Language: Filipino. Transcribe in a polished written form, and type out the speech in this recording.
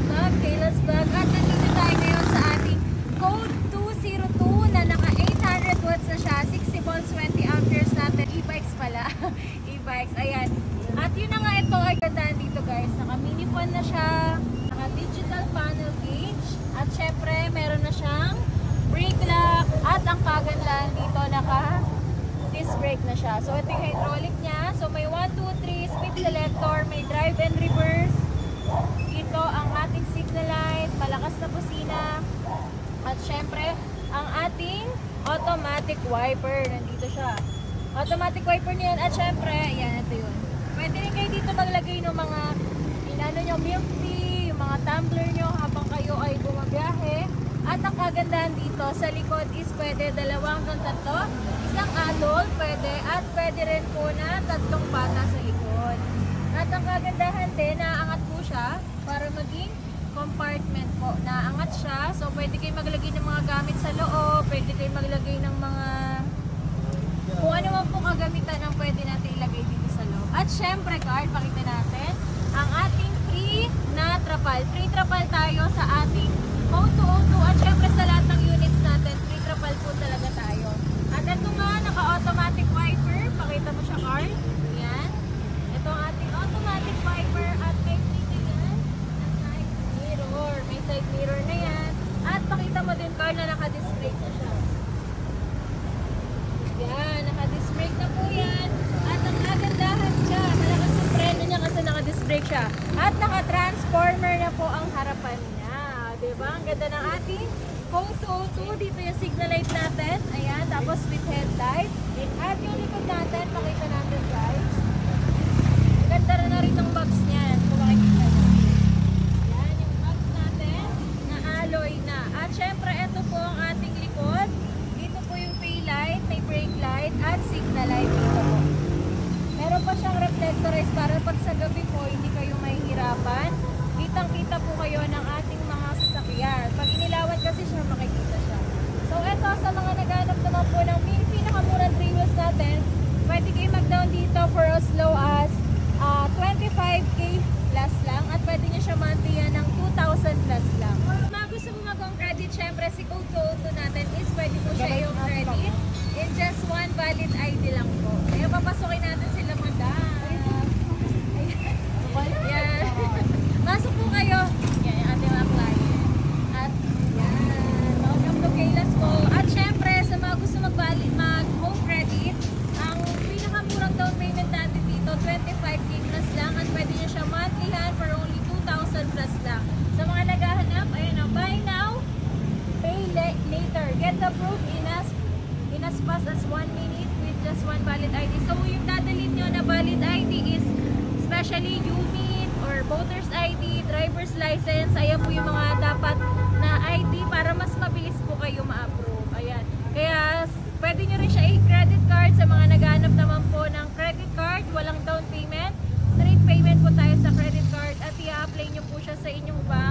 Vlog, Kayla's Vlog. At nandito tayo ngayon sa ating Code 202 na naka 800 watts na siya. 60 volts, 20 amperes natin. E-bikes pala. E-bikes, ayan. At yun na nga, ito ay gandaan dito guys. Naka mini fan na siya. Naka digital panel gauge. At syempre, meron na siyang brake lock. At ang kagandahan dito, naka disc brake na siya. So ito yung hydraulic niya. So may 1, 2, 3 speed selector. May drive and reverse. Ito ang ating signal light, malakas na busina, at syempre ang ating automatic wiper, nandito siya. Automatic wiper niyan, at syempre, ayan, ito yun. Pwede rin kayo dito maglagay ng mga inano nyo, milk tea, yung mga tumbler nyo habang kayo ay bumabiyahe. At ang kagandahan dito, sa likod is pwede 2 hanggang 3, isang adult pwede, at pwede rin po na 3 bata sa likod. At ang kagandahan din, naaangat po siya para maging compartment po. Naaangat siya, so pwede kayo maglagay ng mga gamit sa loob, pwede kayo maglagay ng mga kung ano man po kagamitan ang pwede natin ilagay dito sa loob. At syempre, card, pakita natin ang ating free na trapal. Free trapal tayo sa ating Code 202, at syempre sa lahat ng units natin, free trapal po talaga tayo. At ito nga, naka-automatic wiper. Pakita mo siya, card. Yan. Ito ang ating automatic wiper, at may yan na side mirror. May side mirror na yan. At pakita mo din, card, na naka-display na siya. Yan, naka-disc brake na po yan. At ang kagandahan siya, malakas yung preno niya kasi naka-disc brake siya. At naka-transformer na po ang harapan niya. Diba? Ang ganda ng ating Code 202. Dito yung signal light natin. Ayan, tapos with headlight. At yung likod natin, pakita natin guys. Ganda na rin ang box niyan. Kung makikita nyo. Yan, yung box natin na alloy na. At syempre, ito po ang ating likod. Dito po yung tail light, may brake light, at signal light dito po. Meron pa siyang reflectorize para pag sa gabi po, hindi kayo mahihirapan. Kitang-kita po kayo ng ating mga sasakyan. Pag inilawan kasi siya, makikita siya. So, ito sa mga naghanap naman po ng pinakamurang 3 wheels natin, pwede kayo mag-down dito for as low as 25k plus lang, at pwede nyo siya mantiyan ng 2,000 plus lang. Kung gusto mo mag-on credit, syempre si Code 202 natin is pwede po siya yung credit in just 1 valid ID lang po. Kaya papasukin natin sila madam. Yan. Masok po kayo. Yan yung ating mga client. At yan. Welcome to Kayla's po. At syempre, sa mga gusto mag-home credit, ang pinakamurang down payment natin dito, 25k plus lang. At pwede nyo siya monthlyhan for only 2,000 plus lang. Sa mga naghahanap, ayun o, buy now, pay later. Get the proof in as fast as 1 minute with just 1 valid ID. So, yung dadalhin nyo na valid ID is especially UMIT or voter's ID, driver's license. Ayan po yung mga dapat na ID para mas mabilis po kayo ma-approve. Ayan. Kaya pwede nyo rin siya i-credit card sa mga naghanap naman po ng credit card. Walang down payment. Straight payment po tayo sa credit card, at i-apply nyo po siya sa inyong bank.